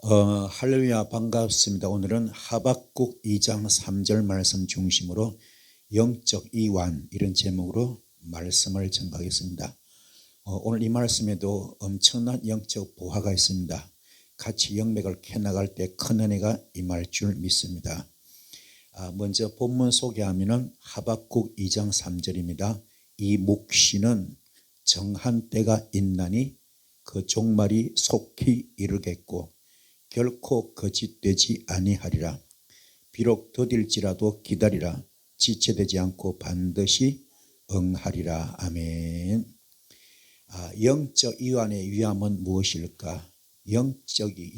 할렐루야 반갑습니다. 오늘은 하박국 2장 3절 말씀 중심으로 영적 이완 이런 제목으로 말씀을 전하겠습니다. 오늘 이 말씀에도 엄청난 영적 보화가 있습니다. 같이 영맥을 캐나갈 때 큰 은혜가 임할 줄 믿습니다. 먼저 본문 소개하면 하박국 2장 3절입니다. 이 묵시는 정한 때가 있나니 그 종말이 속히 이르겠고 결코 거짓되지 아니하리라. 비록 더딜지라도 기다리라. 지체되지 않고 반드시 응하리라. 아멘. 영적 이완의 위함은 무엇일까?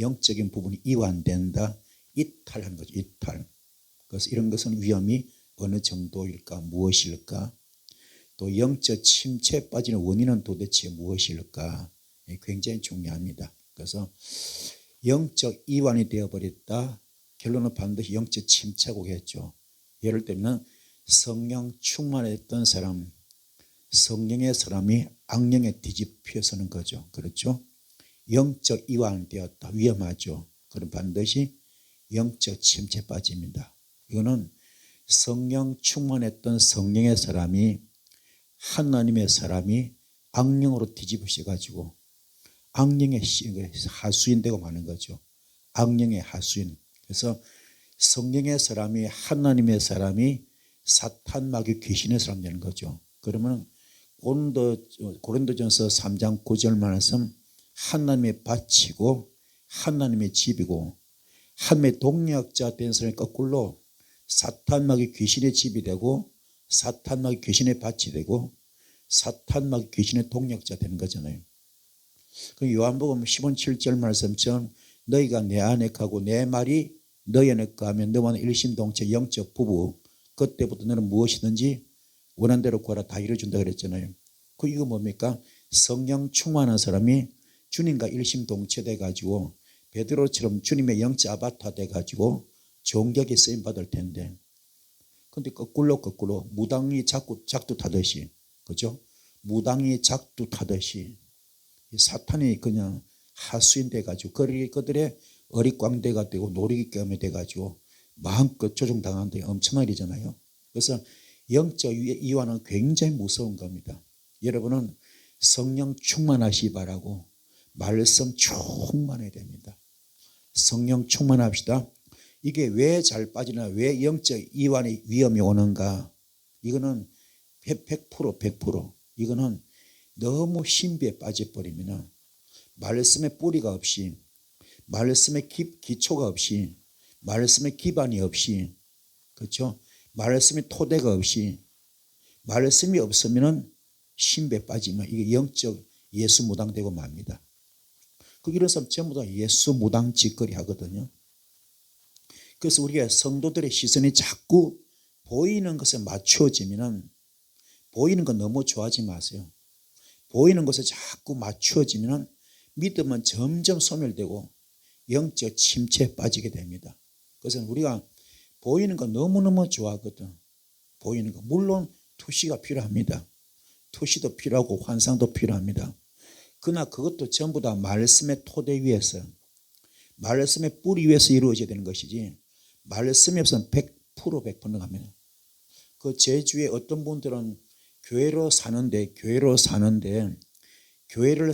영적인 부분이 이완된다. 이탈하는 거죠. 이탈. 그래서 이런 것은 위험이 어느 정도일까? 무엇일까? 또 영적 침체에 빠지는 원인은 도대체 무엇일까? 굉장히 중요합니다. 그래서 영적 이완이 되어버렸다. 결론은 반드시 영적 침체고 했죠. 예를 들면 성령 충만했던 사람, 성령의 사람이 악령에 뒤집혀서는 거죠. 그렇죠? 영적 이완되었다. 위험하죠. 그럼 반드시 영적 침체에 빠집니다. 이거는 성령 충만했던 성령의 사람이 하나님의 사람이 악령으로 뒤집으셔가지고 악령의 하수인 되고 마는 거죠. 악령의 하수인. 그래서 성령의 사람이 하나님의 사람이 사탄 마귀 귀신의 사람 되는 거죠. 그러면 고린도전서 3장 9절 말씀 하나님의 밭이고 하나님의 집이고 하나님의 동력자 된 사람이 거꾸로 사탄 마귀 귀신의 집이 되고 사탄 마귀 귀신의 밭이 되고 사탄 마귀 귀신의 동력자 되는 거잖아요. 그 요한복음 15장 7절 말씀처럼 너희가 내 안에 가고 내 말이 너희 안에 가면 너와는 일심동체 영적 부부 그때부터 너는 무엇이든지 원한 대로 구하라 다 이루어준다 그랬잖아요. 그 이거 뭡니까? 성령 충만한 사람이 주님과 일심동체 돼가지고 베드로처럼 주님의 영적 아바타 돼가지고 존경에 쓰임 받을 텐데 근데 거꾸로 무당이 작두 타듯이 그죠? 무당이 작두 타듯이 사탄이 그냥 하수인 돼가지고 그들의 어릿광대가 되고 놀이기감이 돼가지고 마음껏 조종당하는데 엄청난 일이잖아요. 그래서 영적 이완은 굉장히 무서운 겁니다. 여러분은 성령 충만하시 바라고 말씀 충만해야 됩니다. 성령 충만합시다. 이게 왜 잘 빠지나 왜 영적 이완의 위험이 오는가? 이거는 100% 이거는 너무 신비에 빠져버리면 말씀의 뿌리가 없이 말씀의 기초가 없이 말씀의 기반이 없이 그렇죠? 말씀의 토대가 없이 말씀이 없으면 신비에 빠지면 이게 영적 예수 무당되고 맙니다. 이런 사람 전부 다 예수 무당 짓거리 하거든요. 그래서 우리가 성도들의 시선이 자꾸 보이는 것에 맞추어지면 보이는 건 너무 좋아하지 마세요. 보이는 것에 자꾸 맞추어지면 믿음은 점점 소멸되고 영적 침체에 빠지게 됩니다. 그래서 우리가 보이는 거 너무너무 좋아하거든. 보이는 거. 물론 투시가 필요합니다. 투시도 필요하고 환상도 필요합니다. 그러나 그것도 전부 다 말씀의 토대 위에서 말씀의 뿌리 위에서 이루어져야 되는 것이지 말씀이 없으면 100% 갑니다. 그 제주에 어떤 분들은 교회로 사는데 교회를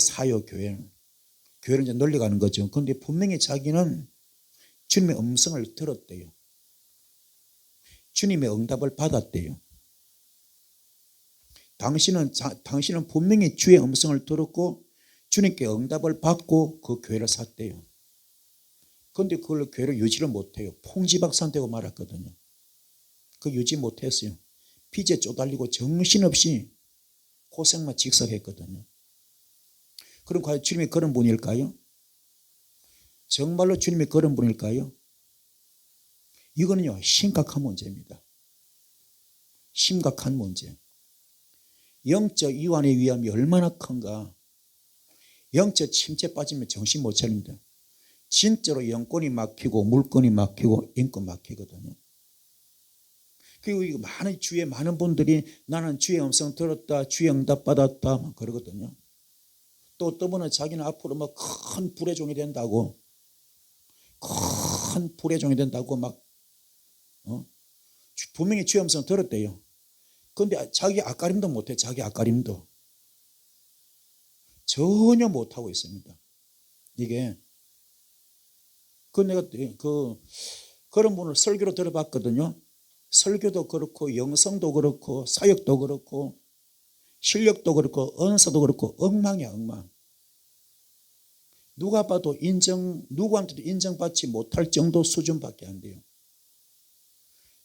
사요. 교회를 이제 놀려가는 거죠. 그런데 분명히 자기는 주님의 음성을 들었대요. 주님의 응답을 받았대요. 당신은 분명히 주의 음성을 들었고 주님께 응답을 받고 그 교회를 샀대요. 그런데 그걸 교회를 유지를 못해요. 풍지박산 되고 말았거든요. 그 유지 못했어요. 빚에 쪼달리고 정신없이 고생만 직석했거든요. 그럼 과연 주님이 그런 분일까요? 정말로 주님이 그런 분일까요? 이거는요 심각한 문제입니다. 심각한 문제. 영적 이완의 위험이 얼마나 큰가. 영적 침체에 빠지면 정신 못 차립니다. 진짜로 영권이 막히고 물건이 막히고 인권 막히거든요. 그리고 주위에 많은 분들이 나는 주의 음성 들었다, 주의 응답 받았다 그러거든요. 또 어떤 분은 자기는 앞으로 큰 불의 종이 된다고 큰 불의 종이 된다고 막 분명히 주의 음성 들었대요. 그런데 자기 앞가림도 못해. 자기 앞가림도 전혀 못하고 있습니다. 이게 내가 그런 분을 설교로 들어봤거든요. 설교도 그렇고 영성도 그렇고 사역도 그렇고 실력도 그렇고 은사도 그렇고 엉망이야, 엉망. 누가 봐도 누구한테도 인정받지 못할 정도 수준밖에 안 돼요.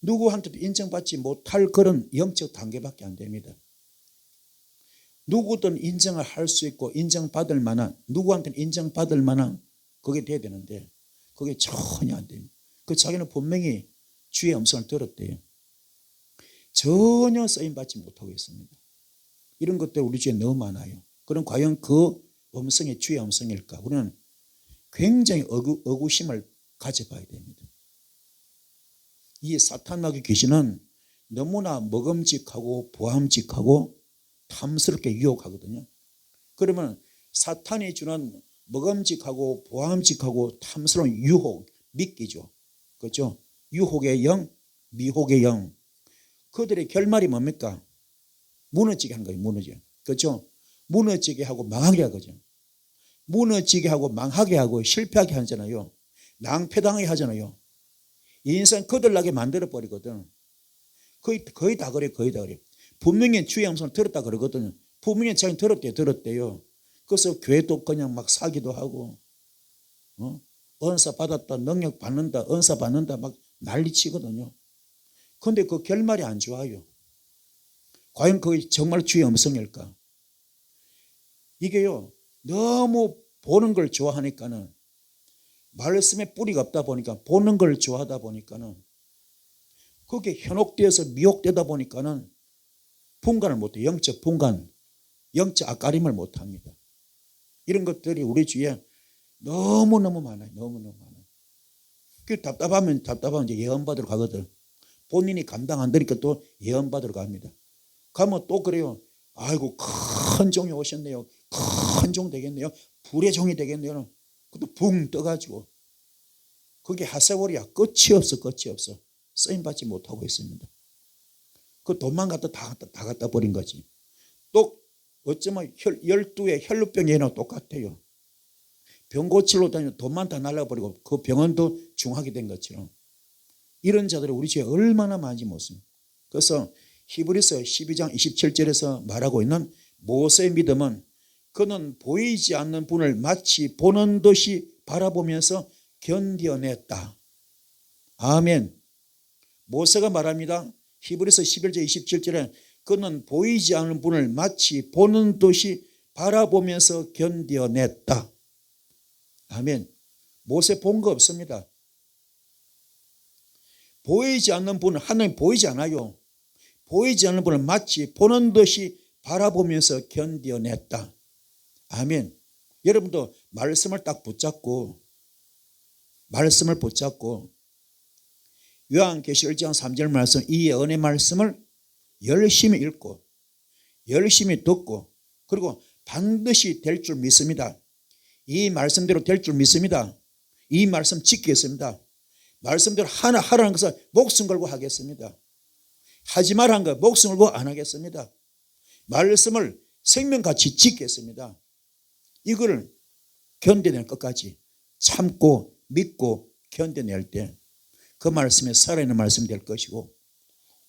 누구한테도 인정받지 못할 그런 영적 단계밖에 안 됩니다. 누구든 인정을 할 수 있고 인정받을 만한, 누구한테는 인정받을 만한 그게 돼야 되는데 그게 전혀 안 됩니다. 자기는 분명히 주의 음성을 들었대요. 전혀 쓰임받지 못하고 있습니다. 이런 것들 우리 주위에 너무 많아요. 그럼 과연 그 음성이 주의 음성일까? 우리는 굉장히 의구심을 가져봐야 됩니다. 이 사탄마귀 귀신은 너무나 먹음직하고 보암직하고 탐스럽게 유혹하거든요. 그러면 사탄이 주는 먹음직하고 보암직하고 탐스러운 유혹, 미끼죠. 그렇죠? 유혹의 영, 미혹의 영. 그들의 결말이 뭡니까? 무너지게 하는 거예요. 무너지게. 그렇죠? 무너지게 하고 망하게 하거든요. 무너지게 하고 망하게 하고 실패하게 하잖아요. 낭패당하게 하잖아요. 인생 거들나게 만들어버리거든. 거의 다 그래. 거의 다 그래. 분명히 주의 음성을 들었다 그러거든요. 분명히 자기 들었대요. 그래서 교회도 그냥 막 사기도 하고 은사 받았다, 능력 받는다, 은사 받는다 막 난리치거든요. 그런데 그 결말이 안 좋아요. 과연 그게 정말 주의 음성일까? 이게요, 너무 보는 걸 좋아하니까는, 말씀에 뿌리가 없다 보니까, 보는 걸 좋아하다 보니까는, 그게 현혹되어서 미혹되다 보니까는 분간을 못해. 영적 분간, 영적 앞가림을 못합니다. 이런 것들이 우리 주위에 너무너무 많아요. 너무너무 많아요. 그 답답하면 이제 예언받으러 가거든. 본인이 감당 안 되니까 또 예언받으러 갑니다. 가면 또 그래요. 아이고, 큰 종이 오셨네요. 큰 종 되겠네요. 불의 종이 되겠네요. 그것도 붕 떠가지고. 그게 하세월이야. 끝이 없어. 끝이 없어. 쓰임받지 못하고 있습니다. 그 돈만 갖다 다 갖다 버린 거지. 또 어쩌면 12의 혈루병에는 똑같아요. 병 고치러 다니면 돈만 다 날라버리고 그 병원도 중하게 된 것처럼. 이런 자들이 우리 주위에 얼마나 많은지 모릅니다. 그래서 히브리서 12장 27절에서 말하고 있는 모세의 믿음은 그는 보이지 않는 분을 마치 보는 듯이 바라보면서 견뎌냈다. 아멘. 모세가 말합니다. 히브리서 11장 27절에 그는 보이지 않는 분을 마치 보는 듯이 바라보면서 견뎌냈다. 아멘. 모세 본 거 없습니다. 보이지 않는 분은 하나님 보이지 않아요. 보이지 않는 분을 마치 보는 듯이 바라보면서 견뎌냈다. 아멘. 여러분도 말씀을 딱 붙잡고 요한계시록 1장 3절 말씀, 이 예언의 말씀을 열심히 읽고 열심히 듣고 그리고 반드시 될 줄 믿습니다. 이 말씀대로 될 줄 믿습니다. 이 말씀 지키겠습니다. 말씀대로 하나 하라는 것을 목숨 걸고 하겠습니다. 하지 말라는 거 목숨 걸고 안 하겠습니다. 말씀을 생명같이 지키겠습니다. 이걸 견뎌낼 것까지 참고 믿고 견뎌낼 때 그 말씀에 살아있는 말씀이 될 것이고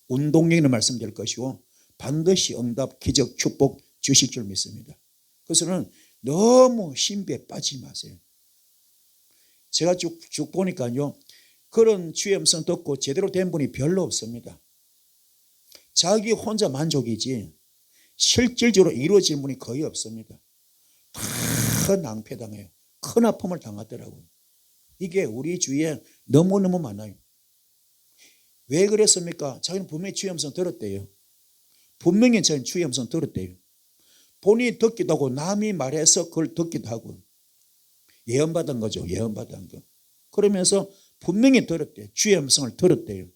운동력 있는 말씀이 될 것이고 반드시 응답, 기적, 축복 주실 줄 믿습니다. 그래서는 너무 신비에 빠지지 마세요. 제가 쭉 보니까요, 그런 주의 음성 듣고 제대로 된 분이 별로 없습니다. 자기 혼자 만족이지 실질적으로 이루어진 분이 거의 없습니다. 다 낭패당해요. 큰 아픔을 당하더라고요. 이게 우리 주위에 너무너무 많아요. 왜 그랬습니까? 자기는 분명히 주의 음성 들었대요. 분명히 자기는 주의 음성 들었대요. 본인이 듣기도 하고 남이 말해서 그걸 듣기도 하고 예언받은 거죠. 예언받은 거. 그러면서 분명히 들었대요. 주의 음성을 들었대요.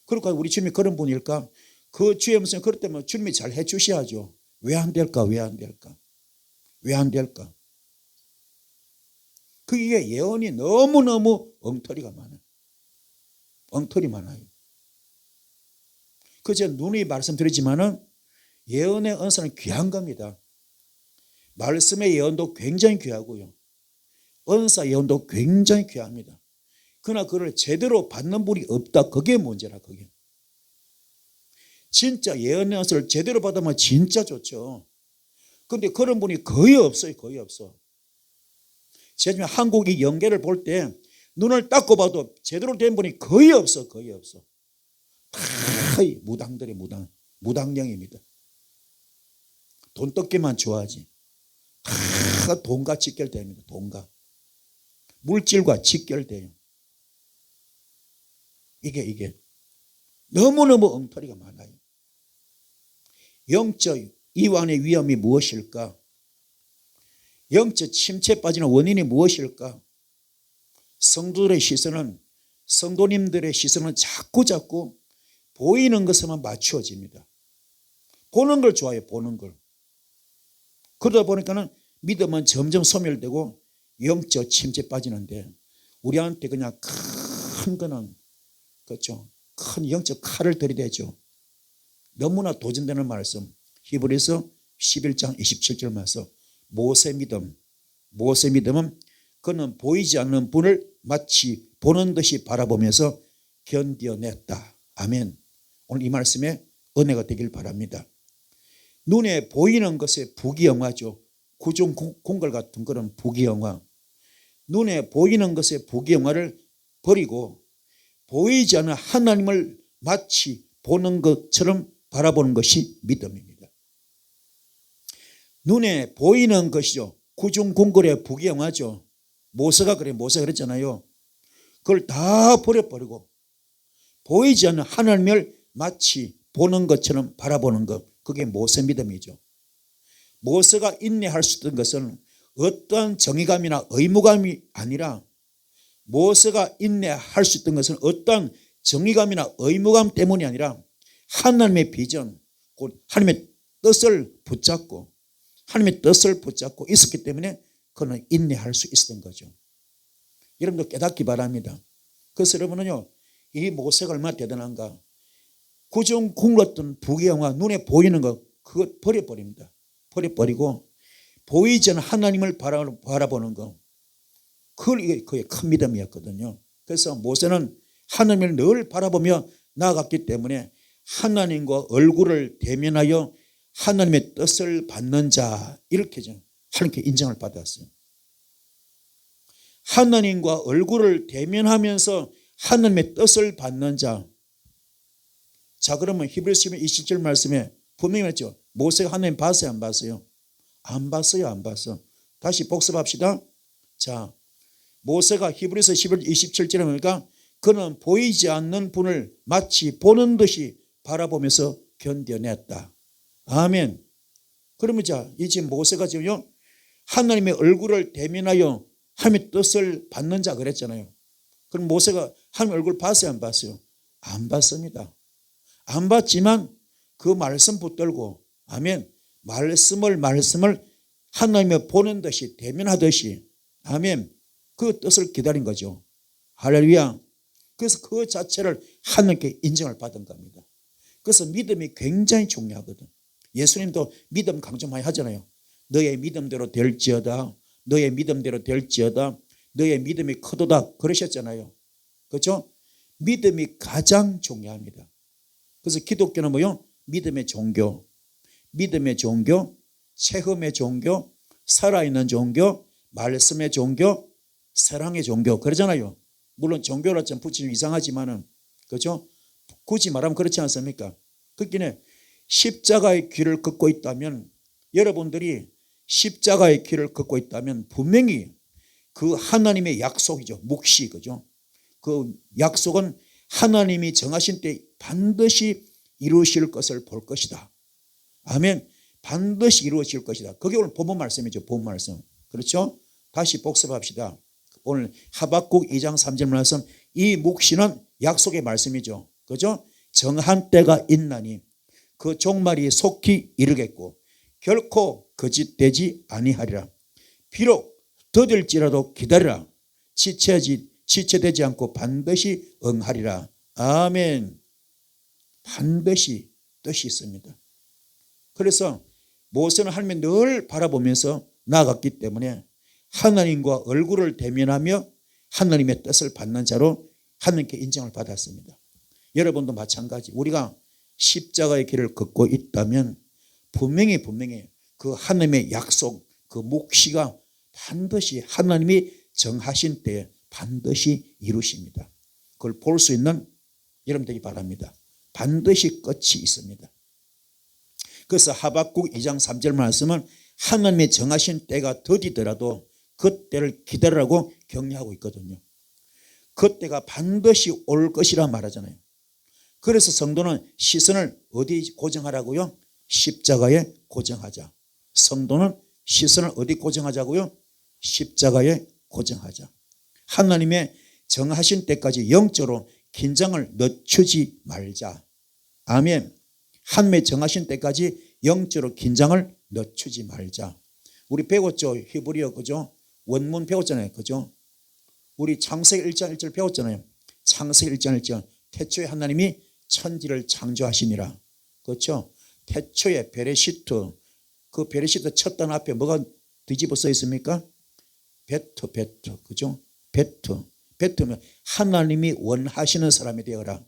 그러니까 우리 주님이 그런 분일까? 그 주의 음성을 그렇다면 주님이 잘 해주셔야죠. 왜 안 될까? 왜 안 될까? 왜 안 될까? 그게 예언이 너무너무 엉터리가 많아요. 엉터리 많아요. 그저 누누이 말씀드리지만은 예언의 은사는 귀한 겁니다. 말씀의 예언도 굉장히 귀하고요. 은사 예언도 굉장히 귀합니다. 그러나 그걸 제대로 받는 분이 없다. 그게 문제라. 그게. 진짜 예언의 은사를 제대로 받으면 진짜 좋죠. 그런데 그런 분이 거의 없어요. 거의 없어. 제가 한국이 연계를 볼 때 눈을 닦고 봐도 제대로 된 분이 거의 없어. 거의 없어. 다 무당들이 무당령입니다. 돈 뜯기만 좋아하지. 다 돈과 직결됩니다. 돈과. 물질과 직결돼요. 이게 너무너무 엉터리가 많아요. 영적 이완의 위험이 무엇일까? 영적 침체에 빠지는 원인이 무엇일까? 성도들의 시선은, 성도님들의 시선은 자꾸 보이는 것에만 맞추어집니다. 보는 걸 좋아해요. 보는 걸. 그러다 보니까는 믿음은 점점 소멸되고 영적 침체에 빠지는데, 우리한테 그냥 큰 거는, 그렇죠, 큰 영적 칼을 들이대죠. 너무나 도전되는 말씀, 히브리서 11장 27절 말씀. 모세 믿음은 그는 보이지 않는 분을 마치 보는 듯이 바라보면서 견뎌냈다. 아멘. 오늘 이 말씀에 은혜가 되길 바랍니다. 눈에 보이는 것에 부귀영화죠. 구중 궁궐 같은 그런 부귀영화. 눈에 보이는 것에 부귀영화를 버리고 보이지 않는 하나님을 마치 보는 것처럼 바라보는 것이 믿음입니다. 눈에 보이는 것이죠. 구중 궁궐의 부귀영화죠. 모세가 그랬잖아요. 그걸 다 버려버리고 보이지 않는 하나님을 마치 보는 것처럼 바라보는 것, 그게 모세 믿음이죠. 모세가 인내할 수 있던 것은 어떠한 정의감이나 의무감이 아니라, 모세가 인내할 수 있던 것은 어떠한 정의감이나 의무감 때문이 아니라 하나님의 비전, 곧 하나님의 뜻을 붙잡고 있었기 때문에 그는 인내할 수 있었던 거죠. 여러분도 깨닫기 바랍니다. 그래서 여러분은요, 이 모세가 얼마나 대단한가. 구중 궁궐던 부귀영화, 눈에 보이는 것, 그거 버려버립니다. 버려버리고 보이지 않는 하나님을 바라보는 것, 그게 큰 믿음이었거든요. 그래서 모세는 하나님을 늘 바라보며 나아갔기 때문에 하나님과 얼굴을 대면하여 하나님의 뜻을 받는 자, 이렇게 하나님께 인정을 받았어요. 하나님과 얼굴을 대면하면서 하나님의 뜻을 받는 자. 자, 그러면 히브리서 20절 말씀에 분명히 했죠. 모세가 하나님 봤어요, 안 봤어요? 안 봤어요, 안 봤어. 다시 복습합시다. 자, 모세가 히브리서 27절에 보니까 그는 보이지 않는 분을 마치 보는 듯이 바라보면서 견뎌냈다. 아멘. 그러면 자, 이제 모세가 지금요, 하나님의 얼굴을 대면하여 하나님의 뜻을 받는 자 그랬잖아요. 그럼 모세가 하나님의 얼굴 봤어요, 안 봤어요? 안 봤습니다. 안 봤지만 그 말씀 붙들고, 아멘, 말씀을 하나님의 보는 듯이 대면하듯이, 아멘, 그 뜻을 기다린 거죠. 할렐루야. 그래서 그 자체를 하나님께 인정을 받은 겁니다. 그래서 믿음이 굉장히 중요하거든. 예수님도 믿음 강조 많이 하잖아요. 너의 믿음대로 될지어다, 너의 믿음대로 될지어다, 너의 믿음이 크도다 그러셨잖아요. 그렇죠? 믿음이 가장 중요합니다. 그래서 기독교는 뭐요? 믿음의 종교, 체험의 종교, 살아있는 종교, 말씀의 종교, 사랑의 종교 그러잖아요. 물론 종교라 좀 붙이면 이상하지만은, 그렇죠? 굳이 말하면 그렇지 않습니까? 그렇기는 십자가의 길을 걷고 있다면, 여러분들이 십자가의 길을 걷고 있다면 분명히 그 하나님의 약속이죠. 묵시, 그죠? 그 약속은 하나님이 정하신 때 반드시 이루실 것을 볼 것이다. 아멘. 반드시 이루어질 것이다. 그게 오늘 본문 말씀이죠. 본문 말씀. 그렇죠? 다시 복습합시다. 오늘 하박국 2장 3절 말씀, 이 묵시는 약속의 말씀이죠. 그죠? 정한 때가 있나니 그 종말이 속히 이르겠고 결코 거짓되지 아니하리라. 비록 더딜지라도 기다리라. 지체되지 않고 반드시 응하리라. 아멘. 반드시 뜻이 있습니다. 그래서 모세는 하나님을 늘 바라보면서 나아갔기 때문에 하나님과 얼굴을 대면하며 하나님의 뜻을 받는 자로 하나님께 인정을 받았습니다. 여러분도 마찬가지. 우리가 십자가의 길을 걷고 있다면 분명히 그 하나님의 약속, 그 묵시가 반드시 하나님이 정하신 때에 반드시 이루십니다. 그걸 볼 수 있는 여러분 되기 바랍니다. 반드시 끝이 있습니다. 그래서 하박국 2장 3절 말씀은 하나님의 정하신 때가 더디더라도 그때를 기다리라고 격려하고 있거든요. 그때가 반드시 올 것이라 말하잖아요. 그래서 성도는 시선을 어디 고정하라고요? 십자가에 고정하자. 성도는 시선을 어디 고정하자고요? 십자가에 고정하자. 하나님의 정하신 때까지 영적으로 긴장을 늦추지 말자. 아멘. 하나님의 정하신 때까지 영적으로 긴장을 늦추지 말자. 우리 배웠죠? 히브리어, 그죠? 원문 배웠잖아요. 그죠? 우리 창세기 1장 1절 배웠잖아요. 창세기 1장 1절. 태초에 하나님이 천지를 창조하시니라. 그렇죠? 태초에 베레시트, 그 베레시트 첫 단 앞에 뭐가 뒤집어 써 있습니까? 베트, 그죠? 베트면 하나님이 원하시는 사람이 되어라.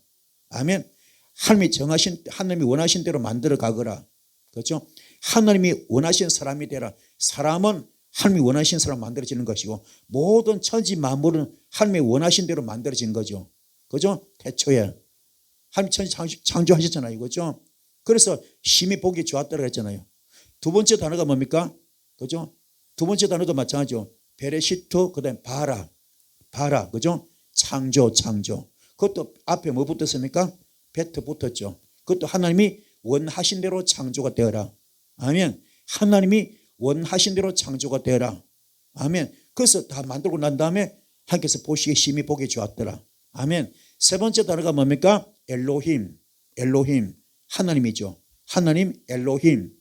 아멘. 하나님이 원하신 대로 만들어 가거라. 그렇죠? 하나님이 원하신 사람이 되라. 사람은 하나님이 원하신 사람 만들어지는 것이고 모든 천지 만물은 하나님이 원하신 대로 만들어진 거죠. 그죠? 태초에 하나님 천지 창조하셨잖아요. 그죠? 그래서 심히 보기 좋았다고 했잖아요. 두 번째 단어가 뭡니까? 그죠? 두 번째 단어도 마찬가지죠. 베레시트, 그 다음에 바라, 그죠? 창조. 그것도 앞에 뭐 붙었습니까? 베트 붙었죠. 그것도 하나님이 원하신 대로 창조가 되어라. 아멘. 하나님이 원하신 대로 창조가 되어라. 아멘. 그래서 다 만들고 난 다음에 하나님께서 보시기에 심히 보기 좋았더라. 아멘. 세 번째 단어가 뭡니까? 엘로힘. 하나님이죠. 하나님 엘로힘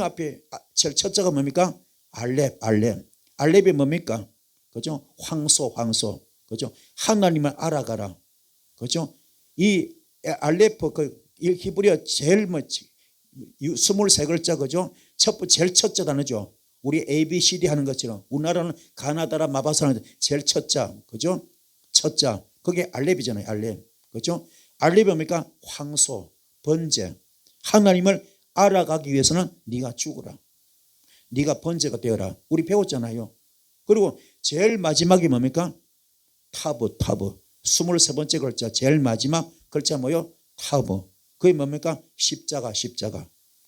앞에 제일 첫째가 뭡니까? 알렙이 뭡니까? 그죠? 황소. 그죠? 하나님을 알아가라. 그죠? 이 알렙, 히브리어 제일 23글자, 그죠? 제일 첫째 단어죠. 우리 ABCD 하는 것처럼 우리나라는 가나다라 마바사 하는 제일 첫자, 그죠? 첫자. 그게 알렙이잖아요. 알렙. 그죠? 알렙이 뭡니까? 황소, 번제. 하나님을 알아가기 위해서는 네가 죽어라. 네가 번제가 되어라. 우리 배웠잖아요. 그리고 제일 마지막이 뭡니까? 타브. 23번째 글자 제일 마지막 글자 뭐요? 타브. 그게 뭡니까? 십자가.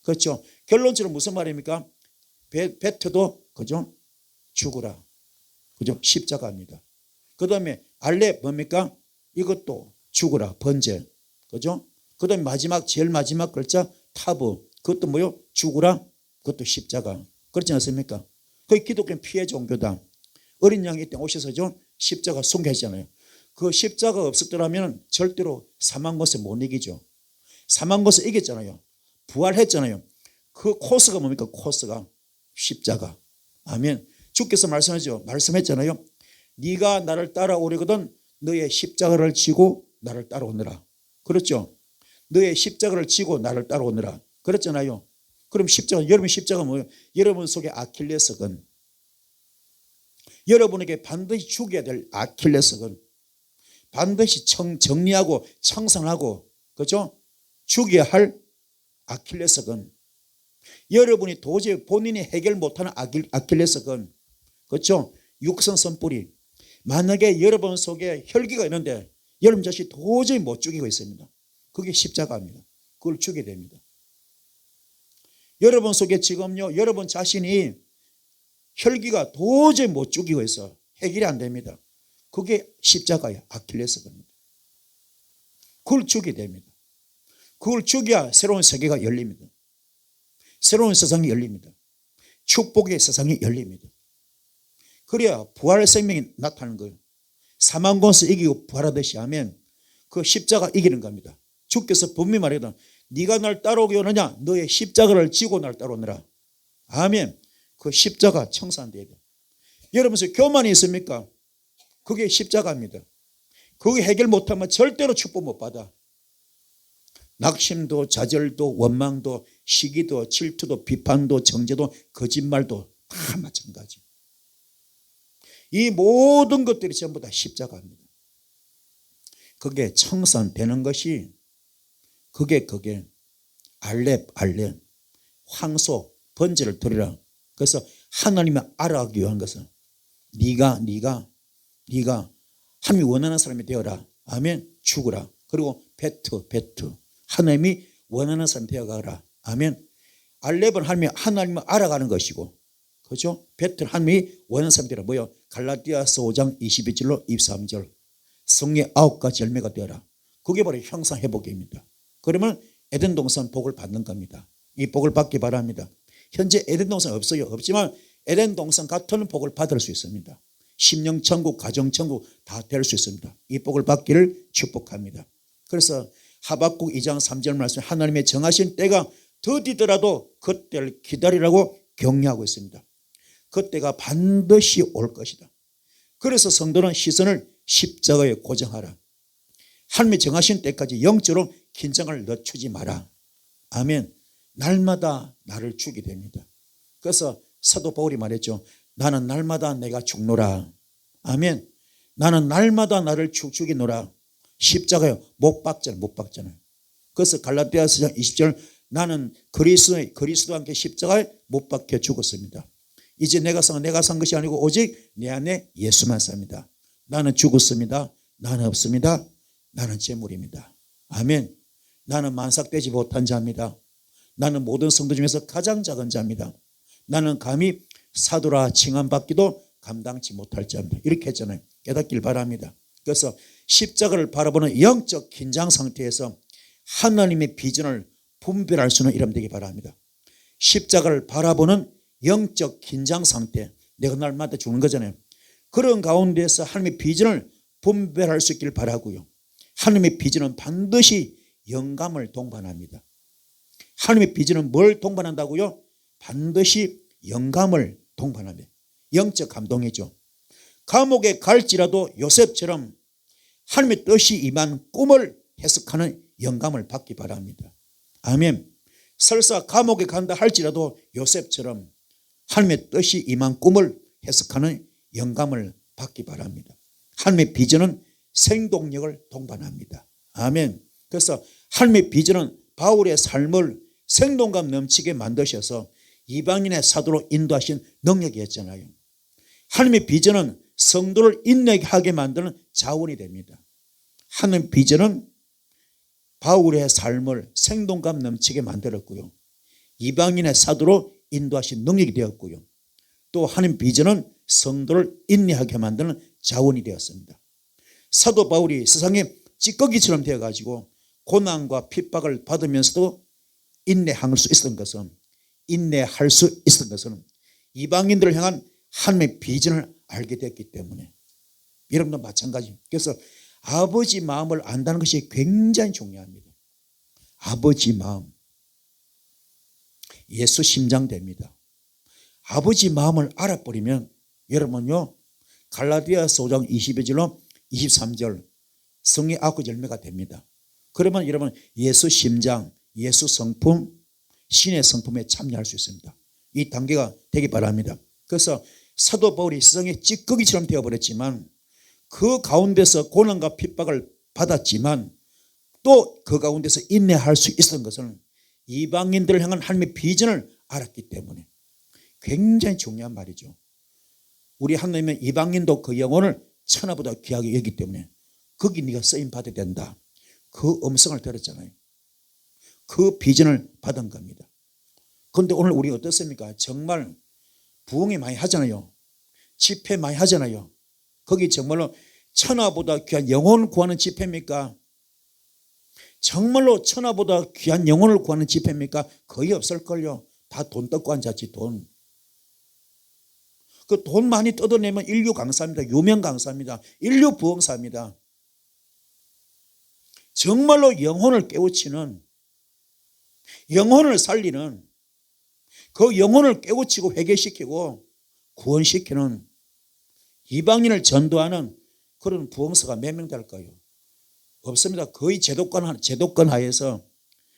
그렇죠? 결론적으로 무슨 말입니까? 베트도 그죠? 죽으라. 그죠? 십자가입니다. 그 다음에 알렙 뭡니까? 이것도 죽으라. 번제. 그죠? 그 다음에 제일 마지막 글자 타브. 그것도 뭐요? 죽으라. 그것도 십자가. 그렇지 않습니까? 거기 기독교는 피해 종교다. 어린 양이 이때 오셔서죠. 십자가 숭배했잖아요. 그 십자가 없었더라면 절대로 사망 것을 못 이기죠. 사망 것을 이겼잖아요. 부활했잖아요. 그 코스가 뭡니까? 코스가 십자가. 아멘. 주께서 말씀했잖아요. 네가 나를 따라오려거든 너의 십자가를 지고 나를 따라오느라. 그렇죠? 너의 십자가를 지고 나를 따라오느라. 그랬잖아요. 그럼 여러분 십자가 뭐예요? 여러분 속에 아킬레스건. 여러분에게 반드시 죽여야 될 아킬레스건. 반드시 정리하고 청산하고, 그렇죠? 죽여야 할 아킬레스건. 여러분이 도저히 본인이 해결 못하는 아킬레스건. 그렇죠? 육선 선뿌리. 만약에 여러분 속에 혈기가 있는데 여러분 자신이 도저히 못 죽이고 있습니다. 그게 십자가입니다. 그걸 죽여야 됩니다. 여러분 속에 지금요, 여러분 자신이 혈기가 도저히 못 죽이고 있어. 해결이 안 됩니다. 그게 십자가예요. 아킬레스건입니다. 그걸 죽여야 됩니다. 그걸 죽여야 새로운 세계가 열립니다. 새로운 세상이 열립니다. 축복의 세상이 열립니다. 그래야 부활의 생명이 나타나는 거예요. 사망 권세 이기고 부활하듯이 하면 그 십자가 이기는 겁니다. 주께서 분명히 말하거든. 네가 날 따라오기 원하냐? 너의 십자가를 지고 날 따라오느라. 아멘. 그 십자가 청산돼야 돼. 여러분 교만이 있습니까? 그게 십자가입니다. 그게 해결 못하면 절대로 축복 못 받아. 낙심도 좌절도 원망도 시기도 질투도 비판도 정죄도 거짓말도 다 마찬가지. 이 모든 것들이 전부 다 십자가입니다. 그게 청산되는 것이 그게 알렙 황소 번제를 드리라. 그래서 하나님이 알아가기 위한 것은 네가 하나님이 원하는 사람이 되어라. 아멘. 죽으라. 그리고 베트 하나님이 원하는 사람이 되어가라. 아멘. 알렙은 하나님을 알아가는 것이고, 그렇죠? 베트는 하나님이 원하는 사람이 되어라. 뭐요? 갈라디아서 5장 22절로 23절 성의 9가지 열매가 되어라. 그게 바로 형상회복입니다. 그러면 에덴 동산 복을 받는 겁니다. 이 복을 받기 바랍니다. 현재 에덴 동산 없어요. 없지만 에덴 동산 같은 복을 받을 수 있습니다. 심령천국, 가정천국 다 될 수 있습니다. 이 복을 받기를 축복합니다. 그래서 하박국 2장 3절 말씀, 하나님의 정하신 때가 더디더라도 그때를 기다리라고 격려하고 있습니다. 그때가 반드시 올 것이다. 그래서 성도는 시선을 십자가에 고정하라. 하나님이 정하신 때까지 영적으로 긴장을 늦추지 마라. 아멘. 날마다 나를 주게 됩니다. 그래서 사도 바울이 말했죠. 나는 날마다 내가 죽노라. 아멘. 나는 날마다 나를 죽이노라. 십자가에 못 박잖아요. 그래서 갈라디아서 20절 나는 그리스도와 함께 십자가에 못 박혀 죽었습니다. 이제 내가 산 것이 아니고 오직 내 안에 예수만 삽니다. 나는 죽었습니다. 나는 없습니다. 나는 재물입니다. 아멘. 나는 만삭되지 못한 자입니다. 나는 모든 성도 중에서 가장 작은 자입니다. 나는 감히 사도라 칭함받기도 감당치 못할 자입니다. 이렇게 했잖아요. 깨닫길 바랍니다. 그래서 십자가를 바라보는 영적 긴장 상태에서 하나님의 비전을 분별할 수는 있으면 되기 바랍니다. 십자가를 바라보는 영적 긴장 상태, 내가 날마다 죽는 거잖아요. 그런 가운데서 하나님의 비전을 분별할 수 있기를 바라고요. 하나님의 비전은 반드시 영감을 동반합니다. 하나님의 비전은 뭘 동반한다고요? 반드시 영감을 동반합니다. 영적 감동이죠. 감옥에 갈지라도 요셉처럼 하나님의 뜻이 임한 꿈을 해석하는 영감을 받기 바랍니다. 아멘. 설사 감옥에 간다 할지라도 요셉처럼 하나님의 뜻이 임한 꿈을 해석하는 영감을 받기 바랍니다. 하나님의 비전은 생동력을 동반합니다. 아멘. 그래서 하나님의 비전은 바울의 삶을 생동감 넘치게 만드셔서 이방인의 사도로 인도하신 능력이었잖아요. 하나님의 비전은 성도를 인내하게 만드는 자원이 됩니다. 하나님의 비전은 바울의 삶을 생동감 넘치게 만들었고요. 이방인의 사도로 인도하신 능력이 되었고요. 또 하나님 비전은 성도를 인내하게 만드는 자원이 되었습니다. 사도 바울이 세상에 찌꺼기처럼 되어가지고 고난과 핍박을 받으면서도 인내할 수 있었던 것은 이방인들을 향한 하나님의 비전을 알게 됐기 때문에 여러분도 마찬가지. 그래서 아버지 마음을 안다는 것이 굉장히 중요합니다. 아버지 마음. 예수 심장 됩니다. 아버지 마음을 알아버리면 여러분요 갈라디아서 5장 22절로 23절 성의 9가지 열매가 됩니다. 그러면 여러분 예수 심장, 예수 성품, 신의 성품에 참여할 수 있습니다. 이 단계가 되기 바랍니다. 그래서 사도 바울이 세상에 찌꺼기처럼 되어버렸지만 그 가운데서 고난과 핍박을 받았지만 또 그 가운데서 인내할 수 있었던 것은 이방인들을 향한 하나님의 비전을 알았기 때문에 굉장히 중요한 말이죠. 우리 하나님은 이방인도 그 영혼을 천하보다 귀하게 여기기 때문에 거기 네가 쓰임 받아야 된다. 그 음성을 들었잖아요. 그 비전을 받은 겁니다. 그런데 오늘 우리 어떻습니까? 정말 부흥이 많이 하잖아요. 집회 많이 하잖아요. 거기 정말로 천하보다 귀한 영혼을 구하는 집회입니까? 정말로 천하보다 귀한 영혼을 구하는 집회입니까? 거의 없을걸요. 다 돈 뜯고 앉았지 돈. 그 돈 많이 뜯어내면 인류 강사입니다. 유명 강사입니다. 인류 부흥사입니다. 정말로 영혼을 깨우치는, 영혼을 살리는, 그 영혼을 깨우치고 회개시키고 구원시키는 이방인을 전도하는 그런 부흥사가 몇 명 될까요? 없습니다. 거의 제도권 하에서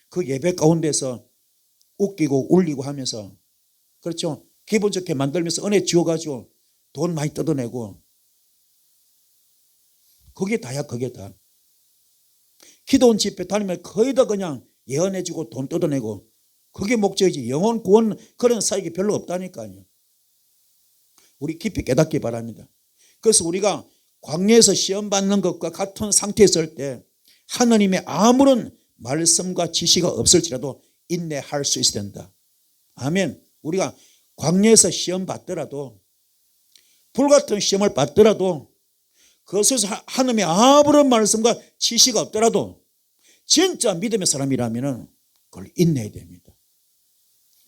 그 예배 가운데서 웃기고 울리고 하면서, 그렇죠? 기분 좋게 만들면서 은혜 지어가지고 돈 많이 뜯어내고, 그게 다야. 그게 다. 기도원 집회 다니면 거의 다 그냥 예언해주고 돈 뜯어내고, 그게 목적이지 영혼 구원 그런 사역이 별로 없다니까요. 우리 깊이 깨닫기 바랍니다. 그래서 우리가 광야에서 시험 받는 것과 같은 상태에 있을 때 하나님의 아무런 말씀과 지시가 없을지라도 인내할 수 있어야 된다. 아멘. 우리가 광야에서 시험 받더라도, 불같은 시험을 받더라도, 그것에서 하나님의 아무런 말씀과 지시가 없더라도 진짜 믿음의 사람이라면 그걸 인내해야 됩니다.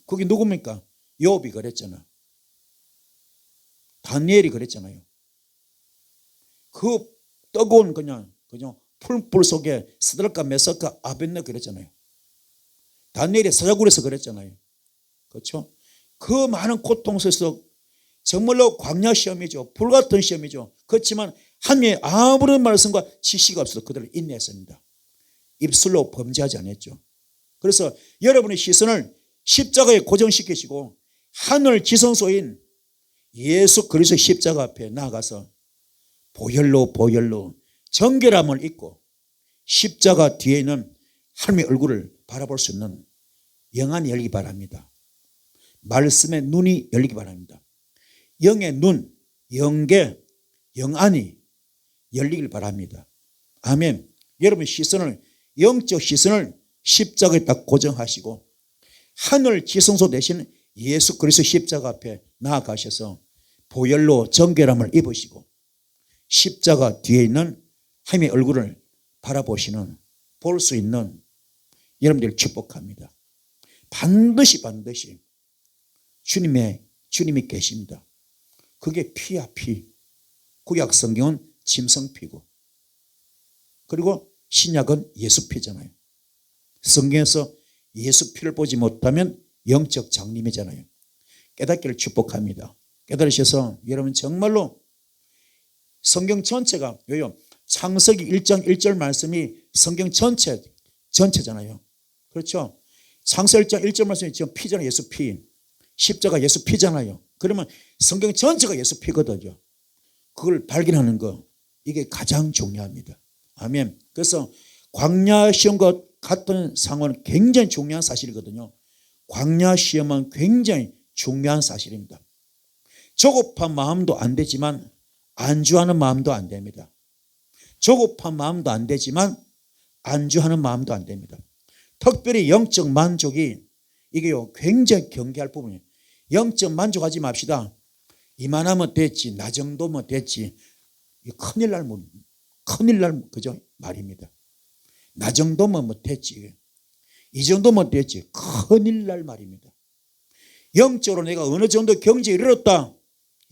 그게 누굽니까? 욥이 그랬잖아. 다니엘이 그랬잖아요. 그 뜨거운 그냥 풀불 속에 스드락과 메삭과 아벳네고 그랬잖아요. 다니엘이 사자굴에서 그랬잖아요. 그렇죠? 그 많은 고통 속에서 정말로 광야 시험이죠. 불같은 시험이죠. 그렇지만 하나님의 아무런 말씀과 지시가 없어서 그들을 인내했습니다. 입술로 범죄하지 않았죠. 그래서 여러분의 시선을 십자가에 고정시키시고 하늘 지성소인 예수 그리스도의 십자가 앞에 나아가서 보혈로 정결함을 입고 십자가 뒤에 있는 하나님의 얼굴을 바라볼 수 있는 영안이 열리기 바랍니다. 말씀의 눈이 열리기 바랍니다. 영의 눈, 영계, 영안이 열리길 바랍니다. 아멘. 여러분 시선을, 영적 시선을 십자가에 딱 고정하시고 하늘 지성소 대신 예수 그리스도 십자가 앞에 나아가셔서 보혈로 정결함을 입으시고 십자가 뒤에 있는 하나님의 얼굴을 바라보시는, 볼 수 있는 여러분들 축복합니다. 반드시 주님이 계십니다. 그게 피야 피. 구약 성경은 짐승피고, 그리고 신약은 예수 피잖아요. 성경에서 예수 피를 보지 못하면 영적 장님이잖아요. 깨닫기를 축복합니다. 깨달으셔서 여러분 정말로 성경 전체가 창세기 1장 1절 말씀이 성경 전체잖아요. 그렇죠? 창세기 1장 1절 말씀이 지금 피잖아요. 예수 피. 십자가 예수 피잖아요. 그러면 성경 전체가 예수 피거든요. 그걸 발견하는 거, 이게 가장 중요합니다. 아멘. 그래서 광야 시험과 같은 상황은 굉장히 중요한 사실이거든요. 광야 시험은 굉장히 중요한 사실입니다. 조급한 마음도 안 되지만 안주하는 마음도 안 됩니다. 조급한 마음도 안 되지만 안주하는 마음도 안 됩니다. 특별히 영적 만족이 이게요 굉장히 경계할 부분이에요. 영적 만족하지 맙시다. 이만하면 됐지, 나 정도면 됐지. 큰일 날 그죠 말입니다. 나 정도면 됐지, 이 정도면 됐지. 큰일 날 말입니다. 영적으로 내가 어느 정도 경지에 이르렀다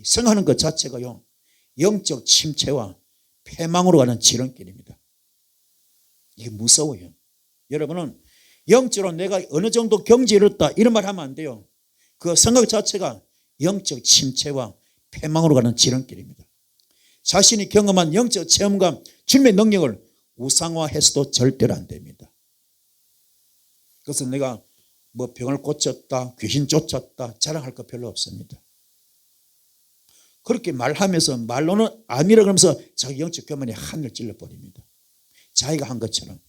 생각하는 것 자체가요 영적 침체와 패망으로 가는 지름길입니다. 이게 무서워요. 여러분은 영적으로 내가 어느 정도 경지에 이르렀다 이런 말 하면 안 돼요. 그 생각 자체가 영적 침체와 패망으로 가는 지름길입니다. 자신이 경험한 영적 체험과 주님의 능력을 우상화해서도 절대로 안 됩니다. 그래서 내가 뭐 병을 고쳤다, 귀신 쫓았다 자랑할 거 별로 없습니다. 그렇게 말하면서 말로는 아니라 그러면서 자기 영적 교만이 하늘을 찔러버립니다. 자기가 한 것처럼.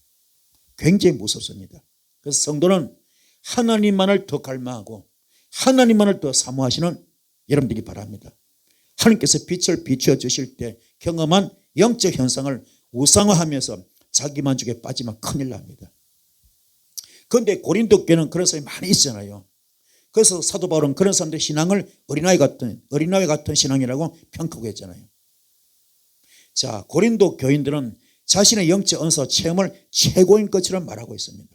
굉장히 무섭습니다. 그래서 성도는 하나님만을 더 갈망하고 하나님만을 더 사모하시는 여러분들이 바랍니다. 하나님께서 빛을 비추어 주실 때 경험한 영적 현상을 우상화하면서 자기 만족에 빠지면 큰일 납니다. 그런데 고린도 교회는 그런 사람이 많이 있잖아요. 그래서 사도 바울은 그런 사람들의 신앙을 어린아이 같은 신앙이라고 평가하고 했잖아요. 자, 고린도 교인들은 자신의 영적 은사 체험을 최고인 것처럼 말하고 있습니다.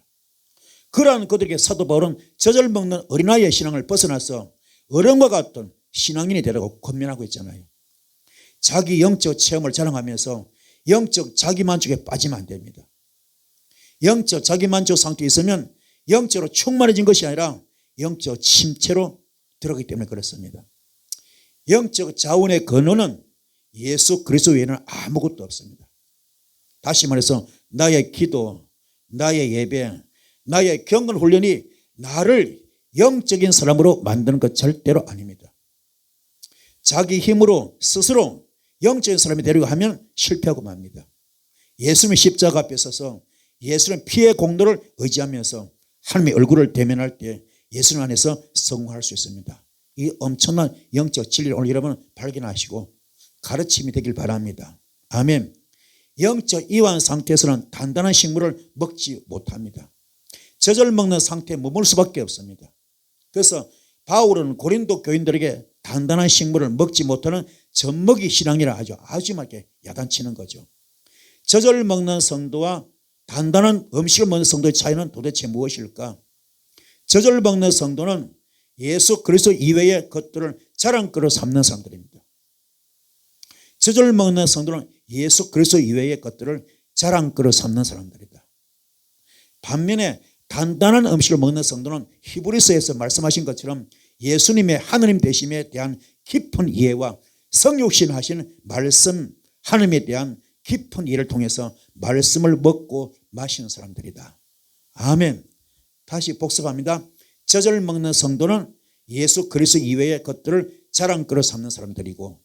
그러한 그들에게 사도 바울은 젖을 먹는 어린아이의 신앙을 벗어나서 어른과 같은 신앙인이 되라고 권면하고 있잖아요. 자기 영적 체험을 자랑하면서 영적 자기만족에 빠지면 안 됩니다. 영적 자기만족 상태에 있으면 영적으로 충만해진 것이 아니라 영적 침체로 들어가기 때문에 그렇습니다. 영적 자원의 근원은 예수 그리스도 외에는 아무것도 없습니다. 다시 말해서 나의 기도, 나의 예배, 나의 경건 훈련이 나를 영적인 사람으로 만드는 것 절대로 아닙니다. 자기 힘으로 스스로 영적인 사람이 되려고 하면 실패하고 맙니다. 예수님의 십자가 앞에 서서 예수님의 피의 공로를 의지하면서 하나님의 얼굴을 대면할 때 예수님 안에서 성공할 수 있습니다. 이 엄청난 영적 진리를 오늘 여러분 발견하시고 가르침이 되길 바랍니다. 아멘. 영적 이완 상태에서는 단단한 식물을 먹지 못합니다. 젖을 먹는 상태에 머물 수밖에 없습니다. 그래서 바울은 고린도 교인들에게 단단한 식물을 먹지 못하는 젖먹이 신앙이라 하죠. 아주 맑게 야단치는 거죠. 젖을 먹는 성도와 단단한 음식을 먹는 성도의 차이는 도대체 무엇일까? 젖을 먹는 성도는 예수 그리스도 이외의 것들을 자랑거로 삼는 사람들입니다. 젖을 먹는 성도는 예수 그리스도 이외의 것들을 자랑거로 삼는 사람들이다. 반면에 단단한 음식을 먹는 성도는 히브리서에서 말씀하신 것처럼 예수님의 하느님 되심에 대한 깊은 이해와 성육신 하신 말씀 하느님에 대한 깊은 이해를 통해서 말씀을 먹고 마시는 사람들이다. 아멘. 다시 복습합니다. 젖을 먹는 성도는 예수 그리스도 이외의 것들을 자랑거로 삼는 사람들이고,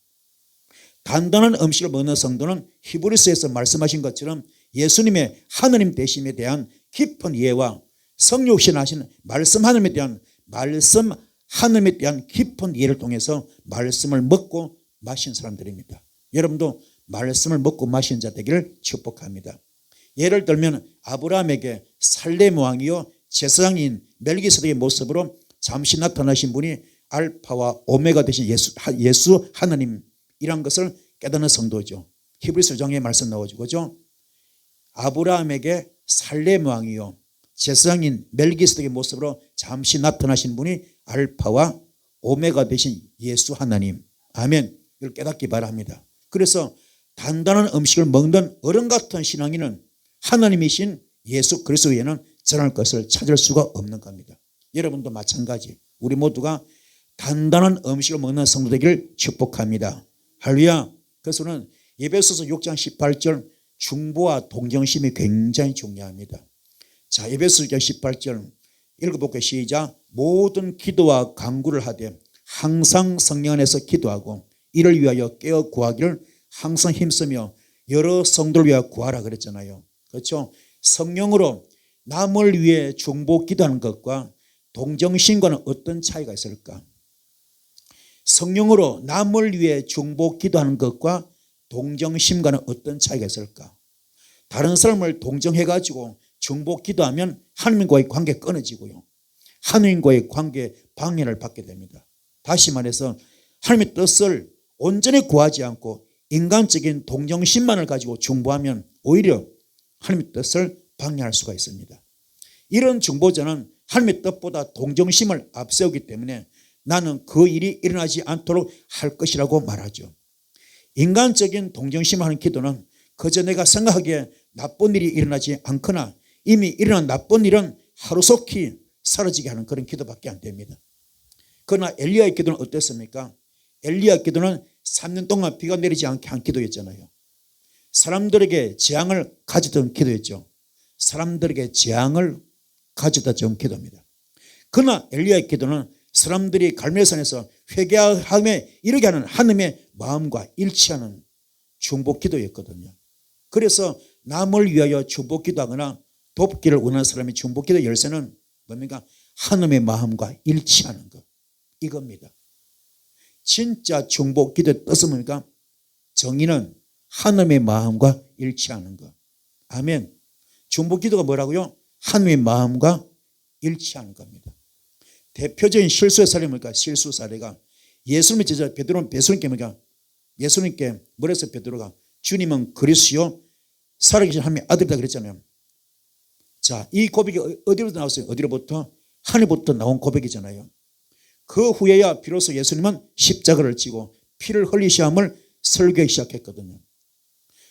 단단한 음식을 먹는 성도는 히브리서에서 말씀하신 것처럼 예수님의 하느님 되심에 대한 깊은 이해와 성육신하신 말씀 하느님에 대한 깊은 이해를 통해서 말씀을 먹고 마신 사람들입니다. 여러분도 말씀을 먹고 마신 자 되기를 축복합니다. 예를 들면 아브라함에게 살렘 왕이요 제사장인 멜기세덱의 모습으로 잠시 나타나신 분이 알파와 오메가 되신 예수 하나님이란 것을 깨닫는 성도죠. 히브리서 5장에 말씀 나오죠. 그죠? 아브라함에게 살렘 왕이요 제사장인 멜기세덱의 모습으로 잠시 나타나신 분이 알파와 오메가 되신 예수 하나님. 아멘. 이걸 깨닫기 바랍니다. 그래서 단단한 음식을 먹는 어른 같은 신앙인은 하나님이신 예수 그리스도 외에는 전할 것을 찾을 수가 없는 겁니다. 여러분도 마찬가지. 우리 모두가 단단한 음식을 먹는 성도 되기를 축복합니다. 할렐루야. 그래서는 에베소서 6장 18절 중보와 동정심이 굉장히 중요합니다. 자, 에베소서 6장 18절 읽어볼게요. 시작. 모든 기도와 간구를 하되 항상 성령 안에서 기도하고 이를 위하여 깨어 구하기를 항상 힘쓰며 여러 성도를 위하여 구하라 그랬잖아요. 그렇죠? 성령으로 남을 위해 중보 기도하는 것과 동정심과는 어떤 차이가 있을까? 성령으로 남을 위해 중보 기도하는 것과 동정심과는 어떤 차이가 있을까? 다른 사람을 동정해가지고 중보 기도하면 하나님과의 관계 끊어지고요. 하나님과의 관계 방해를 받게 됩니다. 다시 말해서 하나님의 뜻을 온전히 구하지 않고 인간적인 동정심만을 가지고 중보하면 오히려 하나님의 뜻을 방해할 수가 있습니다. 이런 중보자는 하나님의 뜻보다 동정심을 앞세우기 때문에 나는 그 일이 일어나지 않도록 할 것이라고 말하죠. 인간적인 동정심을 하는 기도는 그저 내가 생각하기에 나쁜 일이 일어나지 않거나 이미 일어난 나쁜 일은 하루속히 사라지게 하는 그런 기도밖에 안 됩니다. 그러나 엘리야의 기도는 어땠습니까? 엘리야 기도는 3년 동안 비가 내리지 않게 한 기도였잖아요. 사람들에게 재앙을 가져다 기도였죠. 사람들에게 재앙을 가져다 준 기도입니다. 그러나 엘리야의 기도는 사람들이 갈멜산에서 회개함에 이르게 하는 하나님의 마음과 일치하는 중보 기도였거든요. 그래서 남을 위하여 중보 기도하거나 돕기를 원하는 사람의 중보 기도 열쇠는 뭡니까? 하나님의 마음과 일치하는 것, 이겁니다. 진짜 중보 기도의 뜻은 뭡니까? 정의는 하나님의 마음과 일치하는 것. 아멘. 중보 기도가 뭐라고요? 하나님의 마음과 일치하는 겁니다. 대표적인 실수의 사례가 뭡니까? 실수 사례가 예수님의 제자 베드로는 예수님께 뭡니까? 예수님께 뭐랬어요? 베드로가 주님은 그리스도요 살아계신 하나님의 아들이다 그랬잖아요. 자, 이 고백이 어디로부터 나왔어요? 어디로부터? 하늘부터 나온 고백이잖아요. 그 후에야 비로소 예수님은 십자가를 지고 피를 흘리시함을 설교하기 시작했거든요.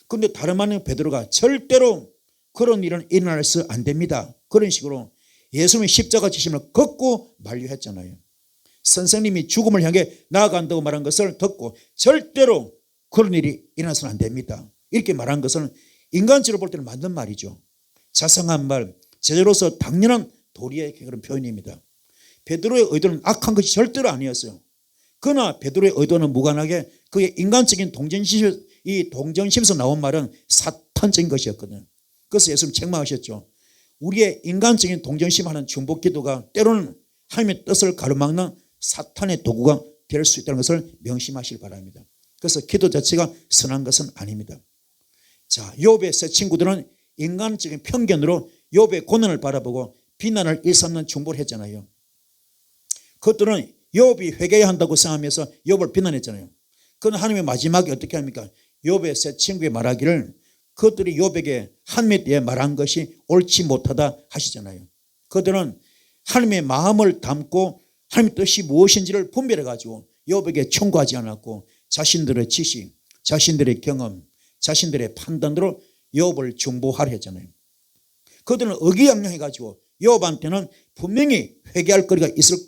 그런데 다름 아닌 베드로가 절대로 그런 일은 일어나서 안 됩니다. 그런 식으로 예수님의 십자가 지심을 걷고 만류했잖아요. 선생님이 죽음을 향해 나아간다고 말한 것을 듣고 절대로 그런 일이 일어나서는 안 됩니다. 이렇게 말한 것은 인간적으로 볼 때는 맞는 말이죠. 자상한 말, 제자로서 당연한 도리의 그런 표현입니다. 베드로의 의도는 악한 것이 절대로 아니었어요. 그러나 베드로의 의도는 무관하게 그의 인간적인 동정심에서 나온 말은 사탄적인 것이었거든요. 그래서 예수님 책망하셨죠. 우리의 인간적인 동정심하는 중보 기도가 때로는 하나님의 뜻을 가로막는 사탄의 도구가 될 수 있다는 것을 명심하시기 바랍니다. 그래서 기도 자체가 선한 것은 아닙니다. 자, 욥의 세 친구들은 인간적인 편견으로 욥의 고난을 바라보고 비난을 일삼는 중보를 했잖아요. 그것들은 욥이 회개해야 한다고 생각하면서 욥을 비난했잖아요. 그건 하나님의 마지막에 어떻게 합니까? 욥의 세 친구의 말하기를 그들이 욥에게 하나님에 대해 말한 것이 옳지 못하다 하시잖아요. 그들은 하나님의 마음을 담고 하나님의 뜻이 무엇인지를 분별해 가지고 욥에게 청구하지 않았고 자신들의 지식, 자신들의 경험, 자신들의 판단으로 욥을 중보하려 했잖아요. 그들은 의기양양해 가지고 욥한테는 분명히 회개할 거리가 있을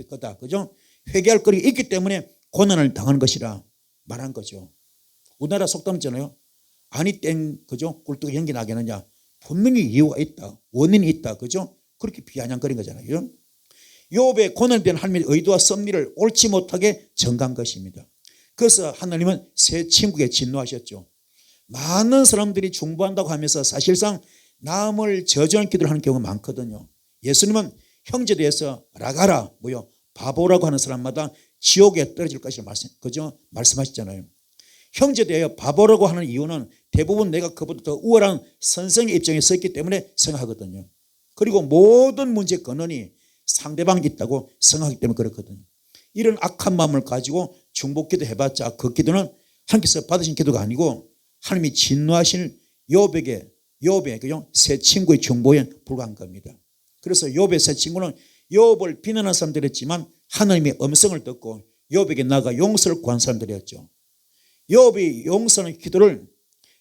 거다. 그죠? 회개할 거리가 있기 때문에 고난을 당한 것이라 말한 거죠. 우리나라 속담 있잖아요. 아니 땡 그죠? 꿀뚝에 연기 나겠느냐. 분명히 이유가 있다. 원인이 있다. 그죠? 그렇게 비아냥거린 거잖아요. 욥의 고난에 대한 하나님의 의도와 섭리를 옳지 못하게 정한 것입니다. 그래서 하나님은 세 친구에게 진노하셨죠. 많은 사람들이 중보한다고 하면서 사실상 남을 저주하는 기도를 하는 경우가 많거든요. 예수님은 형제에 대해서 라가라 뭐요 바보라고 하는 사람마다 지옥에 떨어질 것이라고 말씀하셨잖아요. 형제에 대하여 바보라고 하는 이유는 대부분 내가 그보다 더 우월한 선생의 입장에 서 있기 때문에 생각하거든요. 그리고 모든 문제의 근원이 상대방이 있다고 생각하기 때문에 그렇거든요. 이런 악한 마음을 가지고 중보기도 해봤자 그 기도는 하나님께서 받으신 기도가 아니고 하나님이 진노하신 욥의 그죠? 세 친구의 중보에 불과한 겁니다. 그래서 욥의 세 친구는 욥을 비난한 사람들이었지만 하나님의 음성을 듣고 욥에게 나아가 용서를 구한 사람들이었죠. 욥이 용서하는 기도를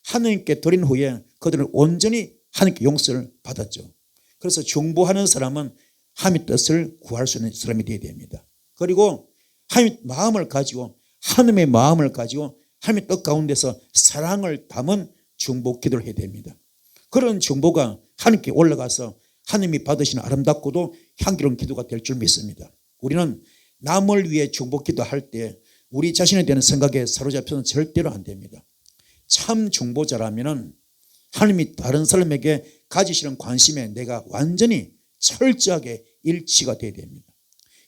하나님께 드린 후에 그들은 온전히 하나님께 용서를 받았죠. 그래서 중보하는 사람은 하나님의 뜻을 구할 수 있는 사람이 되어야 됩니다. 그리고 하나님의 마음을 가지고 하나님의 마음을 가지고 하나님의 뜻 가운데서 사랑을 담은 중보 기도를 해야 됩니다. 그런 중보가 하나님께 올라가서 하나님이 받으시는 아름답고도 향기로운 기도가 될 줄 믿습니다. 우리는 남을 위해 중보 기도할 때 우리 자신에 대한 생각에 사로잡혀서는 절대로 안 됩니다. 참 중보자라면 하나님이 다른 사람에게 가지시는 관심에 내가 완전히 철저하게 일치가 되어야 됩니다.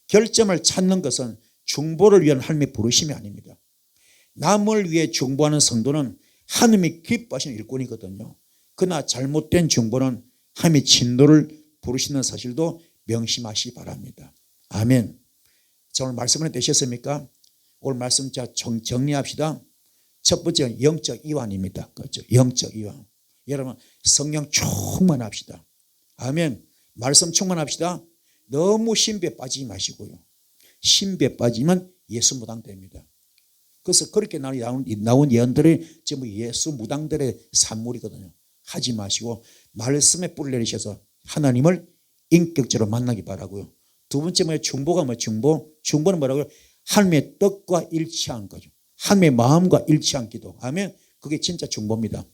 결점을 찾는 것은 중보를 위한 하나님의 부르심이 아닙니다. 남을 위해 중보하는 성도는 하나님이 기뻐하시는 일꾼이거든요. 그러나 잘못된 중보는 하나님의 진노를 부르시는 사실도 명심하시기 바랍니다. 아멘. 자, 오늘 말씀은 되셨습니까? 오늘 말씀 정리합시다. 첫 번째 영적 이완입니다. 그렇죠? 영적 이완. 여러분 성령 충만합시다. 아멘. 말씀 충만합시다. 너무 신비에 빠지지 마시고요. 신비에 빠지면 예수 무당됩니다. 그래서 그렇게 나온 예언들이 전부 예수 무당들의 산물이거든요. 하지 마시고 말씀에 뿌리 내리셔서 하나님을 인격적으로 만나기 바라고요. 두 번째 뭐예요? 중보가 뭐 중보는 뭐라고요? 하나님의 뜻과 일치한 거죠. 하나님의 마음과 일치한 기도. 아멘. 그게 진짜 중보입니다.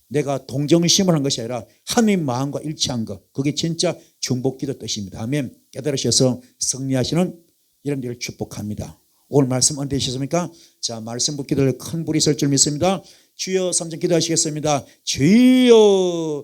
내가 동정심을 한 것이 아니라 하나님의 마음과 일치한 것. 그게 진짜 중보 기도 뜻입니다. 아멘. 깨달으셔서 승리하시는 이런 일을 축복합니다. 오늘 말씀 언제 되셨습니까? 자, 말씀 기도를 큰 불이 있을 줄 믿습니다. 주여 3절 기도하시겠습니다. 주여